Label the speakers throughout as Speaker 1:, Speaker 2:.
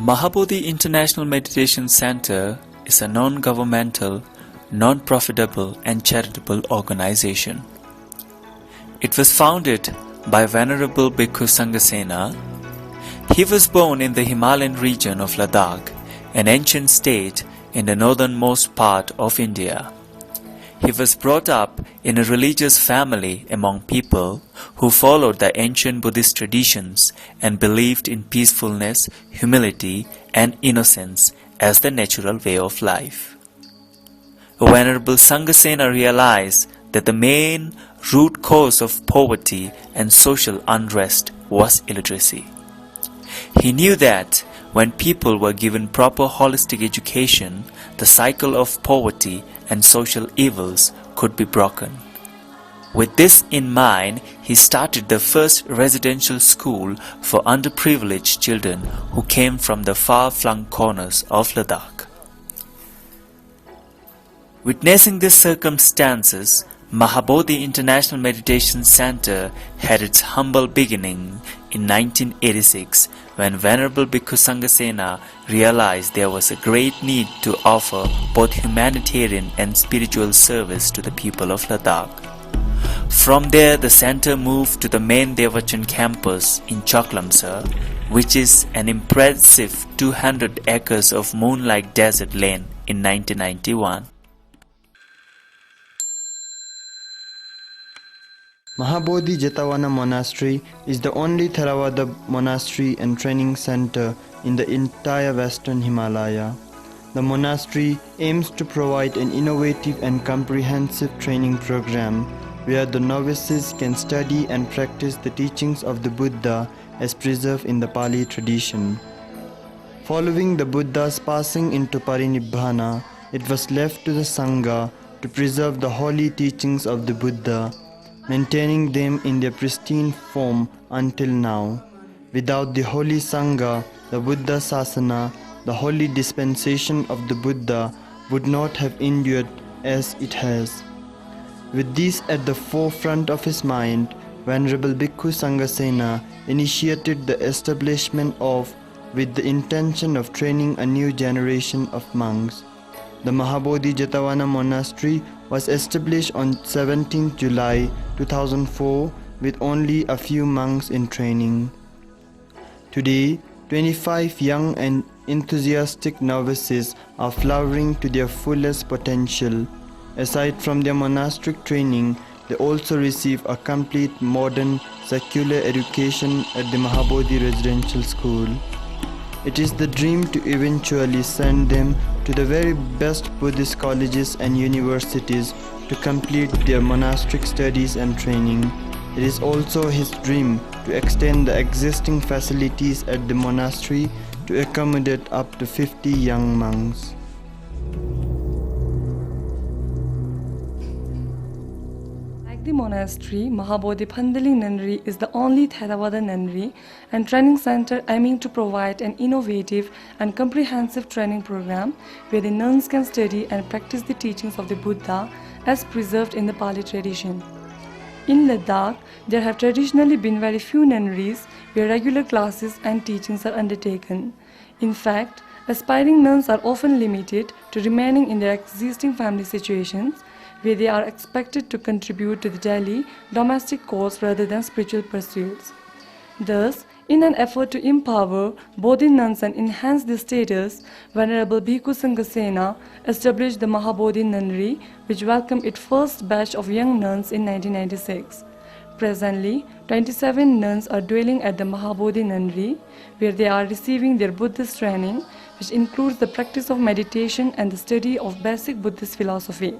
Speaker 1: Mahabodhi International Meditation Center is a non-governmental, non-profitable and charitable organization. It was founded by Venerable Bhikkhu Sanghasena. He was born in the Himalayan region of Ladakh, an ancient state in the northernmost part of India. He was brought up in a religious family among people who followed the ancient Buddhist traditions and believed in peacefulness, humility, and innocence as the natural way of life. Venerable Sanghasena realized that the main root cause of poverty and social unrest was illiteracy. He knew that when people were given proper holistic education, the cycle of poverty and social evils could be broken. With this in mind, he started the first residential school for underprivileged children who came from the far-flung corners of Ladakh. Witnessing these circumstances, Mahabodhi International Meditation Center had its humble beginning in 1986 when Venerable Bhikkhu Sanghasena realized there was a great need to offer both humanitarian and spiritual service to the people of Ladakh. From there, the center moved to the main Devachan campus in Chaklamsar, which is an impressive 200 acres of moonlight desert land in 1991.
Speaker 2: Mahabodhi JETAVANA Monastery is the only Theravada monastery and training center in the entire Western Himalaya. The monastery aims to provide an innovative and comprehensive training program where the novices can study and practice the teachings of the Buddha as preserved in the Pali tradition. Following the Buddha's passing into Parinibbana, it was left to the Sangha to preserve the holy teachings of the Buddha, maintaining them in their pristine form until now. Without the holy Sangha, the Buddha Sasana, the holy dispensation of the Buddha, would not have endured as it has. With this at the forefront of his mind, Venerable Bhikkhu Sanghasena initiated the establishment of, with the intention of training a new generation of monks. The Mahabodhi JETAVANA Monastery was established on 17 July 2004 with only a few monks in training. Today, 25 young and enthusiastic novices are flowering to their fullest potential. Aside from their monastic training, they also receive a complete modern secular education at the Mahabodhi Residential School. It is the dream to eventually send them to the very best Buddhist colleges and universities to complete their monastic studies and training. It is also his dream to extend the existing facilities at the monastery to accommodate up to 50 young monks.
Speaker 3: The monastery, Mahabodhi Pandali Nunnery is the only Theravada nunnery and training center aiming to provide an innovative and comprehensive training program where the nuns can study and practice the teachings of the Buddha as preserved in the Pali tradition. In Ladakh, there have traditionally been very few nunneries where regular classes and teachings are undertaken. In fact, aspiring nuns are often limited to remaining in their existing family situations, where they are expected to contribute to the daily domestic cause rather than spiritual pursuits. Thus, in an effort to empower Bodhi nuns and enhance their status, Venerable Bhikkhu Sanghasena established the Mahabodhi Nunnery, which welcomed its first batch of young nuns in 1996. Presently, 27 nuns are dwelling at the Mahabodhi Nunnery, where they are receiving their Buddhist training, which includes the practice of meditation and the study of basic Buddhist philosophy.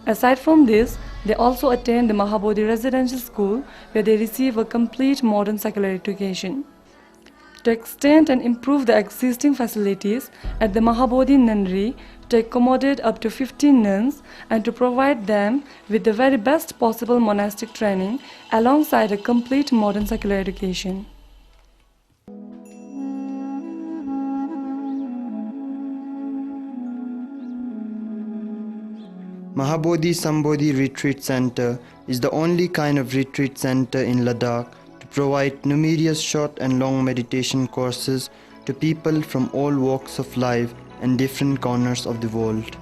Speaker 3: Aside from this, they also attend the Mahabodhi Residential School, where they receive a complete modern secular education. To extend and improve the existing facilities at the Mahabodhi Nunnery, to accommodate up to 15 nuns, and to provide them with the very best possible monastic training alongside a complete modern secular education.
Speaker 2: Mahabodhi Sambodhi Retreat Center is the only kind of retreat center in Ladakh to provide numerous short and long meditation courses to to people from all walks of life and different corners of the world.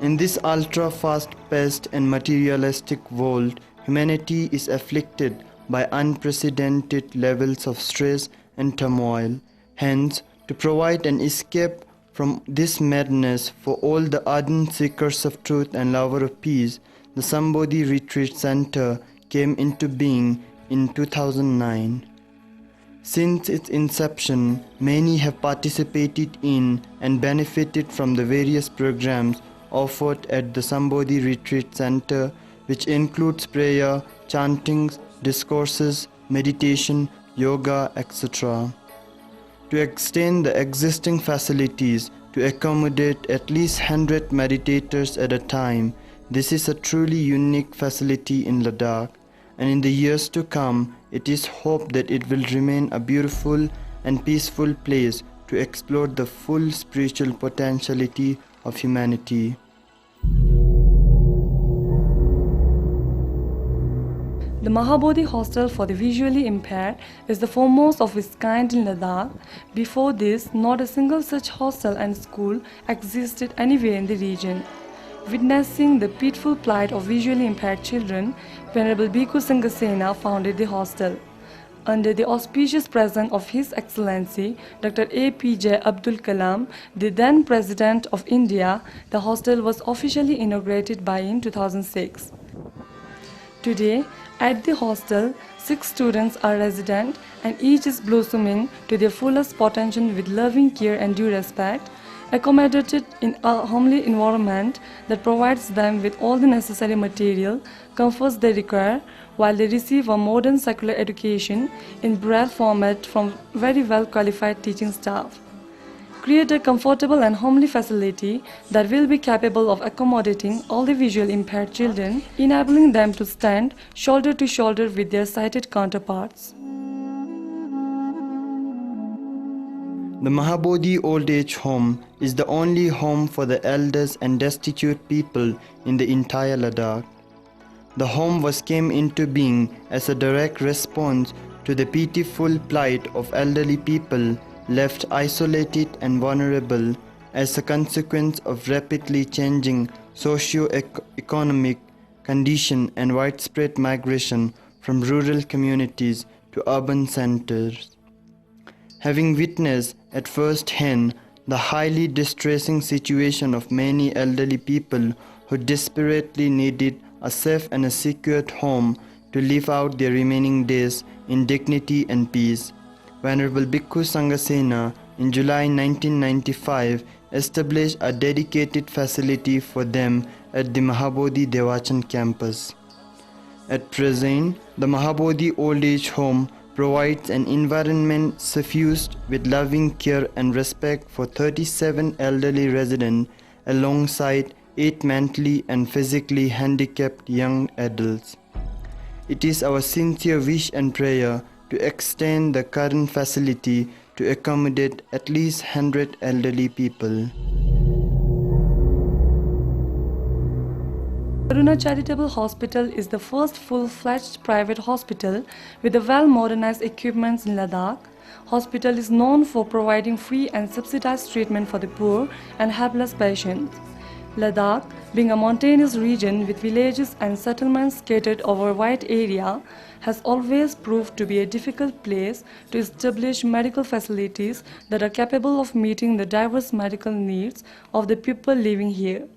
Speaker 2: In this ultra-fast-paced and materialistic world, humanity is afflicted by unprecedented levels of stress and turmoil. Hence, to provide an escape from this madness for all the ardent seekers of truth and lover of peace, the SAMBODHI Retreat Center came into being in 2009. Since its inception, many have participated in and benefited from the various programs offered at the SAMBODHI Retreat Center, which includes prayer, chantings, discourses, meditation, yoga, etc. To extend the existing facilities to accommodate at least 100 meditators at a time, this is a truly unique facility in Ladakh, and in the years to come, it is hoped that it will remain a beautiful and peaceful place to explore the full spiritual potentiality of humanity.
Speaker 3: The Mahabodhi Hostel for the Visually Impaired is the foremost of its kind in Ladakh. Before this, not a single such hostel and school existed anywhere in the region. Witnessing the pitiful plight of visually impaired children, Venerable Bhikkhu Sanghasena founded the hostel. Under the auspicious presence of His Excellency Dr. APJ Abdul Kalam, the then President of India, the hostel was officially inaugurated in 2006. Today, at the hostel, 6 students are resident and each is blossoming to their fullest potential with loving care and due respect, accommodated in a homely environment that provides them with all the necessary material, comforts they require, while they receive a modern secular education in braille format from very well qualified teaching staff. Create a comfortable and homely facility that will be capable of accommodating all the visually impaired children, enabling them to stand shoulder to shoulder with their sighted counterparts.
Speaker 2: The Mahabodhi Old Age Home is the only home for the elders and destitute people in the entire Ladakh. The home came into being as a direct response to the pitiful plight of elderly people left isolated and vulnerable as a consequence of rapidly changing socio-economic condition and widespread migration from rural communities to urban centers. Having witnessed at first hand the highly distressing situation of many elderly people who desperately needed a safe and a secured home to live out their remaining days in dignity and peace, Venerable Bhikkhu Sanghasena in July 1995 established a dedicated facility for them at the Mahabodhi Devachan campus. At present, the Mahabodhi Old Age Home provides an environment suffused with loving care and respect for 37 elderly residents alongside 8 mentally and physically handicapped young adults. It is our sincere wish and prayer to extend the current facility to accommodate at least 100 elderly people.
Speaker 3: KARUNA Charitable Hospital is the first full-fledged private hospital with the well-modernized equipments in Ladakh. Hospital is known for providing free and subsidized treatment for the poor and helpless patients. Ladakh, being a mountainous region with villages and settlements scattered over a wide area, has always proved to be a difficult place to establish medical facilities that are capable of meeting the diverse medical needs of the people living here.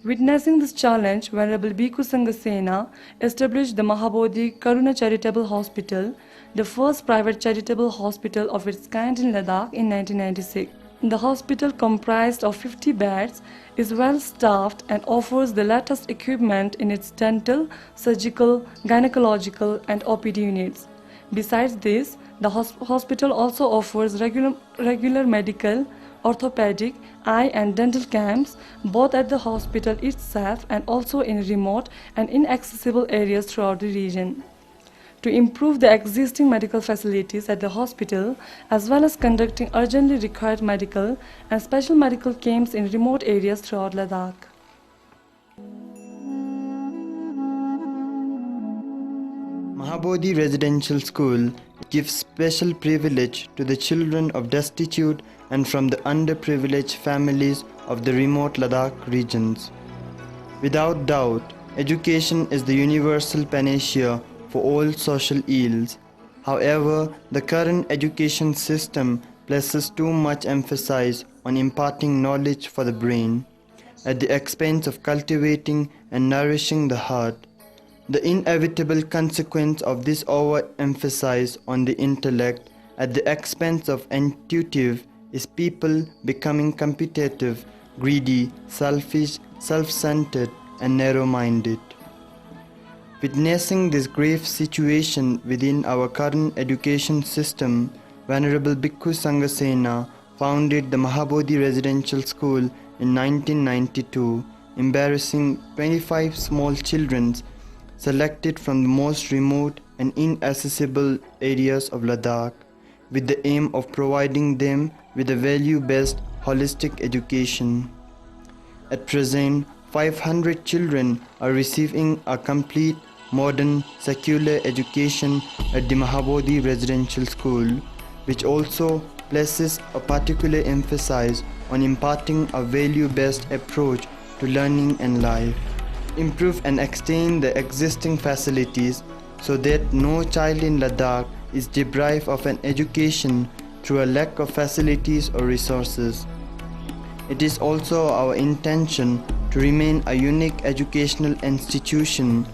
Speaker 3: Witnessing this challenge, Venerable Bhikkhu Sanghasena established the Mahabodhi KARUNA Charitable Hospital, the first private charitable hospital of its kind in Ladakh in 1996. The hospital, comprised of 50 beds, is well staffed and offers the latest equipment in its dental, surgical, gynecological and OPD units. Besides this, the hospital also offers regular medical, orthopedic, eye and dental camps both at the hospital itself and also in remote and inaccessible areas throughout the region. To improve the existing medical facilities at the hospital, as well as conducting urgently required medical and special medical camps in remote areas throughout Ladakh.
Speaker 2: Mahabodhi Residential School gives special privilege to the children of destitute and from the underprivileged families of the remote Ladakh regions. Without doubt, education is the universal panacea for all social ills. However, the current education system places too much emphasis on imparting knowledge for the brain, at the expense of cultivating and nourishing the heart. The inevitable consequence of this overemphasis on the intellect at the expense of intuitive is people becoming competitive, greedy, selfish, self-centered, and narrow-minded. Witnessing this grave situation within our current education system, Venerable Bhikkhu Sanghasena founded the Mahabodhi Residential School in 1992, embarrassing 25 small children selected from the most remote and inaccessible areas of Ladakh, with the aim of providing them with a value-based holistic education. At present, 500 children are receiving a complete, modern, secular education at the Mahabodhi Residential School, which also places a particular emphasis on imparting a value-based approach to learning and life. Improve and extend the existing facilities so that no child in Ladakh is deprived of an education through a lack of facilities or resources. It is also our intention to remain a unique educational institution,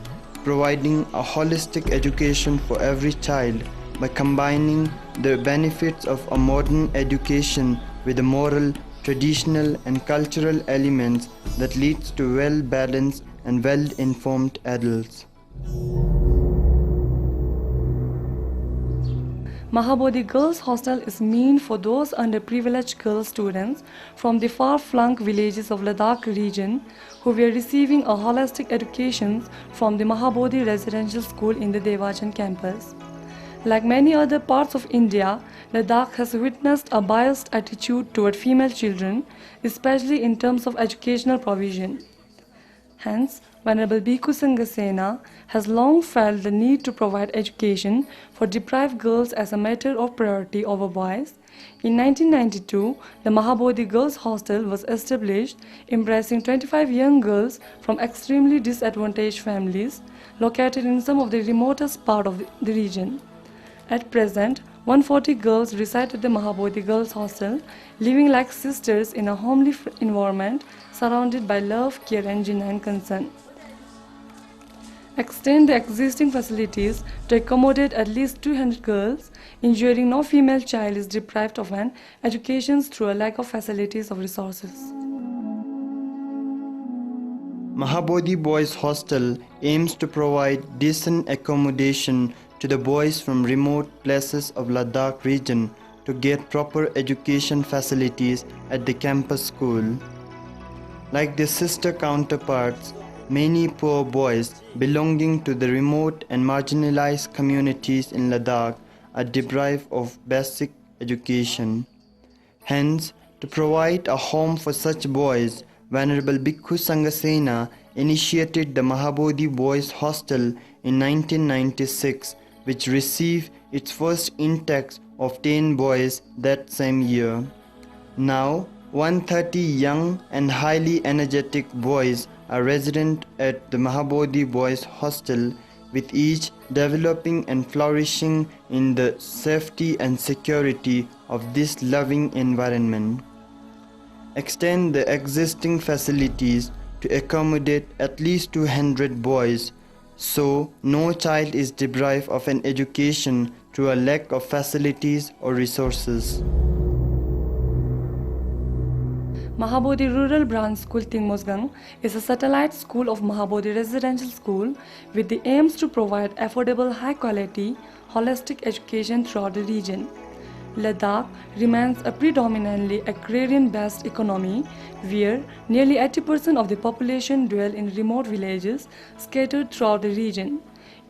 Speaker 2: providing a holistic education for every child by combining the benefits of a modern education with the moral, traditional and cultural elements that leads to well-balanced and well-informed adults.
Speaker 3: Mahabodhi Girls Hostel is meant for those underprivileged girl students from the far-flung villages of Ladakh region who were receiving a holistic education from the Mahabodhi Residential School in the Devajan campus. Like many other parts of India, Ladakh has witnessed a biased attitude toward female children, especially in terms of educational provision. Hence, Venerable Bhikkhu Sanghasena has long felt the need to provide education for deprived girls as a matter of priority over boys. In 1992, the Mahabodhi Girls Hostel was established, embracing 25 young girls from extremely disadvantaged families located in some of the remotest part of the region. At present, 140 girls reside at the Mahabodhi Girls Hostel, living like sisters in a homely environment surrounded by love, care and genuine concern. Extend the existing facilities to accommodate at least 200 girls, ensuring no female child is deprived of an education through a lack of facilities or resources.
Speaker 2: Mahabodhi Boys Hostel aims to provide decent accommodation to the boys from remote places of Ladakh region to get proper education facilities at the campus school. Like their sister counterparts, many poor boys belonging to the remote and marginalized communities in Ladakh are deprived of basic education. Hence, to provide a home for such boys, Venerable Bhikkhu Sanghasena initiated the Mahabodhi Boys Hostel in 1996, which received its first intake of 10 boys that same year. Now, 130 young and highly energetic boys are resident at the Mahabodhi Boys Hostel, with each developing and flourishing in the safety and security of this loving environment. Extend the existing facilities to accommodate at least 200 boys, so no child is deprived of an education through a lack of facilities or resources.
Speaker 3: Mahabodhi Rural Branch School TINGMOSGANG is a satellite school of Mahabodhi Residential School with the aims to provide affordable, high-quality, holistic education throughout the region. Ladakh remains a predominantly agrarian-based economy where nearly 80% of the population dwell in remote villages scattered throughout the region.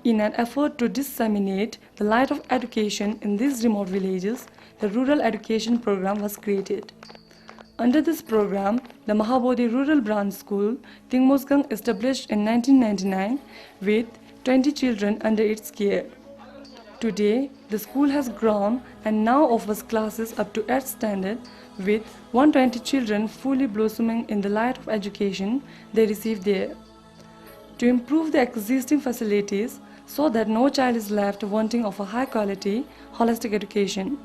Speaker 3: In an effort to disseminate the light of education in these remote villages, the Rural Education Program was created. Under this program, the Mahabodhi Rural Branch School, TINGMOSGANG, established in 1999 with 20 children under its care. Today, the school has grown and now offers classes up to 8th standard with 120 children fully blossoming in the light of education they receive there. To improve the existing facilities so that no child is left wanting of a high quality, holistic education.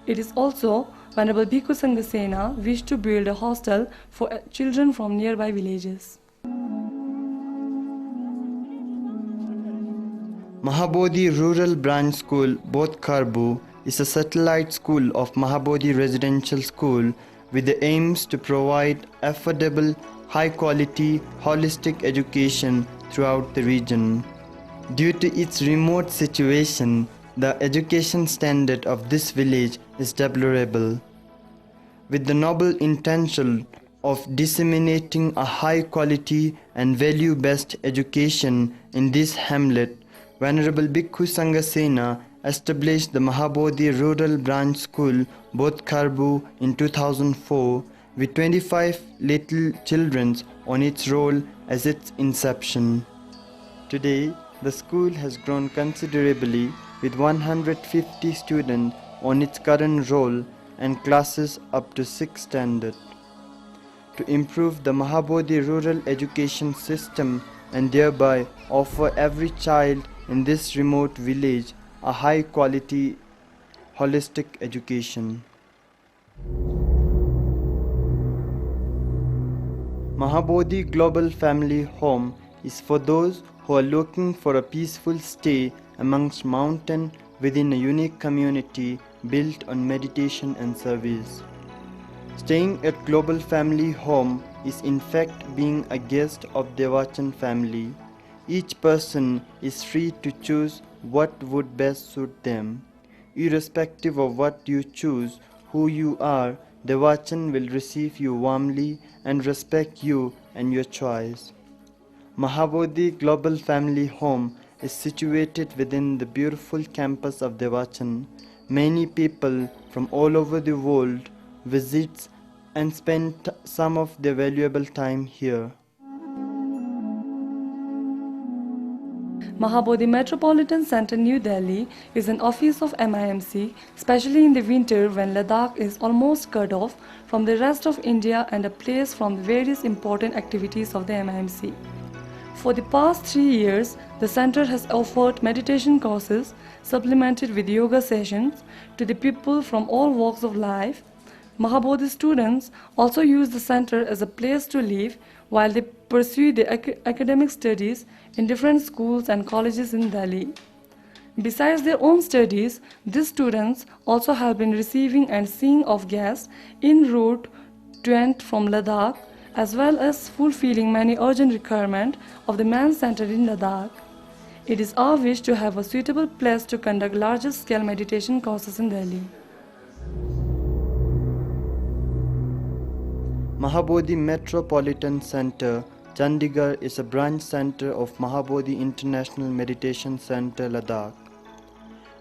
Speaker 3: It is also Venerable Bhikkhu Sanghasena wished to build a hostel for children from nearby villages.
Speaker 2: Mahabodhi Rural Branch School, BODHKHARBU, is a satellite school of Mahabodhi Residential School with the aims to provide affordable, high-quality, holistic education throughout the region. Due to its remote situation, the education standard of this village is deplorable. With the noble intention of disseminating a high-quality and value-based education in this hamlet, Venerable Bhikkhu Sanghasena established the Mahabodhi Rural Branch School, BODHKHARBU, in 2004 with 25 little children on its roll as its inception. Today, the school has grown considerably with 150 students on its current roll and classes up to 6th standard. To improve the Mahabodhi rural education system and thereby offer every child in this remote village a high-quality, holistic education. Mahabodhi Global Family Home is for those who are looking for a peaceful stay amongst mountains within a unique community built on meditation and service. Staying at Global Family Home is in fact being a guest of Devachan family. Each person is free to choose what would best suit them. Irrespective of what you choose, who you are, Devachan will receive you warmly and respect you and your choice. Mahabodhi Global Family Home is situated within the beautiful campus of Devachan. Many people from all over the world visit and spend some of their valuable time here.
Speaker 3: Mahabodhi Metropolitan Center, New Delhi is an office of MIMC, especially in the winter when Ladakh is almost cut off from the rest of India and a place from the various important activities of the MIMC. For the past 3 years, the center has offered meditation courses supplemented with yoga sessions to the people from all walks of life. Mahabodhi students also use the center as a place to live while they pursue their academic studies in different schools and colleges in Delhi. Besides their own studies, these students also have been receiving and seeing of guests en route to and from Ladakh, as well as fulfilling many urgent requirements of the Man Center in Ladakh. It is our wish to have a suitable place to conduct larger scale meditation courses in Delhi.
Speaker 2: Mahabodhi Metropolitan Center, Chandigarh is a branch center of Mahabodhi International Meditation Center, Ladakh.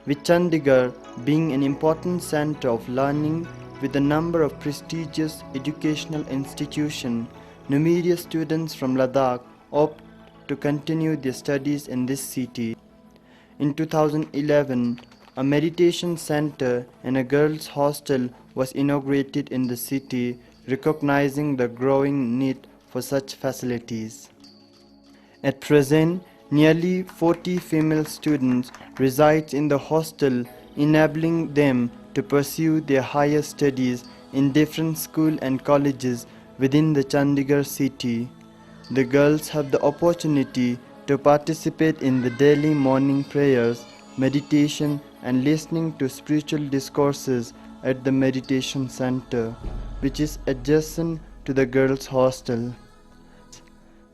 Speaker 2: With Chandigarh being an important center of learning with a number of prestigious educational institutions, numerous students from Ladakh opt to continue their studies in this city. In 2011, a meditation center and a girls' hostel was inaugurated in the city, recognizing the growing need for such facilities. At present, nearly 40 female students reside in the hostel, enabling them to pursue their higher studies in different schools and colleges within the Chandigarh city. The girls have the opportunity to participate in the daily morning prayers, meditation, and listening to spiritual discourses at the meditation center, which is adjacent to the girls' hostel.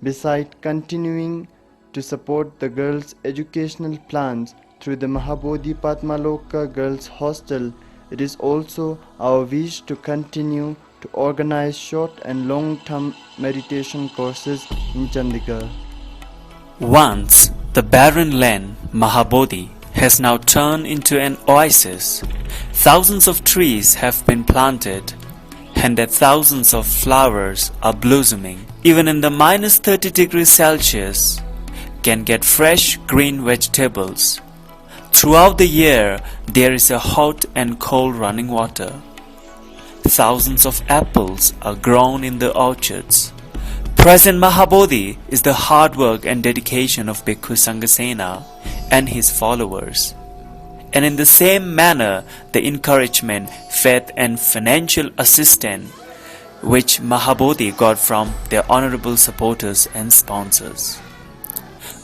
Speaker 2: Besides continuing to support the girls' educational plans through the Mahabodhi Padmaloka Girls' Hostel, it is also our wish to continue to organize short and long-term meditation courses in Chandigarh.
Speaker 1: Once the barren land, Mahabodhi, has now turned into an oasis. Thousands of trees have been planted, and that thousands of flowers are blossoming. Even in the -30 degrees Celsius, can get fresh green vegetables. Throughout the year, there is a hot and cold running water. Thousands of apples are grown in the orchards. Present Mahabodhi is the hard work and dedication of Bhikkhu Sanghasena and his followers. And in the same manner, the encouragement, faith and financial assistance which Mahabodhi got from their honorable supporters and sponsors.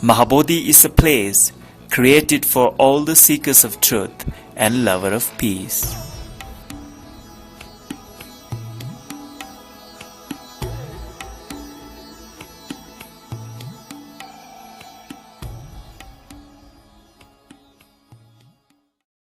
Speaker 1: Mahabodhi is a place created for all the seekers of truth and lover of peace.